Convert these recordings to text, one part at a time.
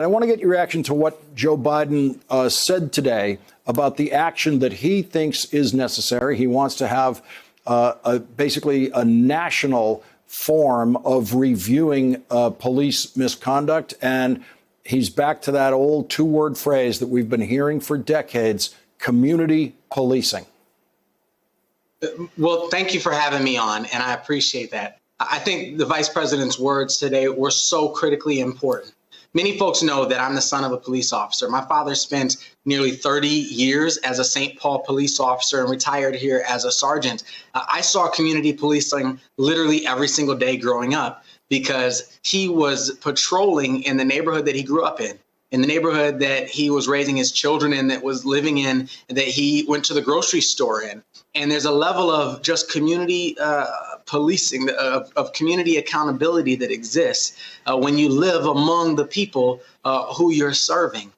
I want to get your reaction to what Joe Biden said today about the action that he thinks is necessary. He wants to have basically a national form of reviewing police misconduct. And he's back to that old two-word phrase that we've been hearing for decades, community policing. Well, thank you for having me on, and I appreciate that. I think the vice president's words today were so critically important. Many folks know that I'm the son of a police officer. My father spent nearly 30 years as a St. Paul police officer and retired here as a sergeant. I saw community policing literally every single day growing up because he was patrolling in the neighborhood that he grew up in the neighborhood that he was raising his children in, that was living in, that he went to the grocery store in. And there's a level of just community policing, of community accountability that exists when you live among the people who you're serving.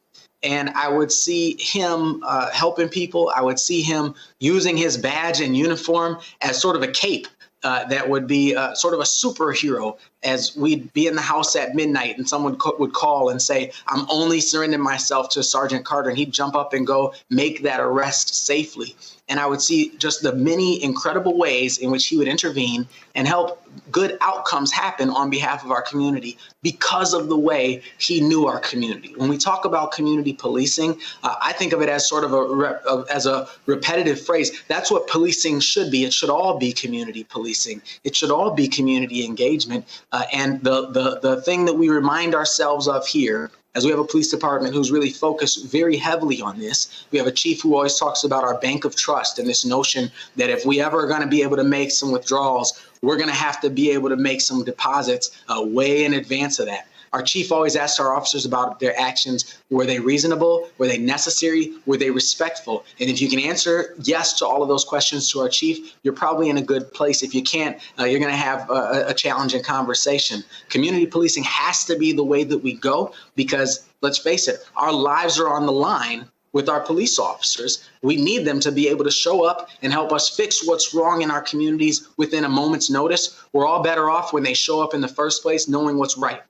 And I would see him helping people. I would see him using his badge and uniform as sort of a cape that would be sort of a superhero, as we'd be in the house at midnight and someone would call and say, I'm only surrendering myself to Sergeant Carter. And he'd jump up and go make that arrest safely. And I would see just the many incredible ways in which he would intervene and help good outcomes happen on behalf of our community because of the way he knew our community. When we talk about community policing, I think of it as sort of a repetitive phrase. That's what policing should be. It should all be community policing. It should all be community engagement. And the thing that we remind ourselves of here, as we have a police department who's really focused very heavily on this. We have a chief who always talks about our bank of trust and this notion that if we ever are going to be able to make some withdrawals, we're going to have to be able to make some deposits way in advance of that. Our chief always asks our officers about their actions. Were they reasonable? Were they necessary? Were they respectful? And if you can answer yes to all of those questions to our chief, you're probably in a good place. If you can't, you're going to have a challenging conversation. Community policing has to be the way that we go because, let's face it, our lives are on the line with our police officers. We need them to be able to show up and help us fix what's wrong in our communities within a moment's notice. We're all better off when they show up in the first place knowing what's right.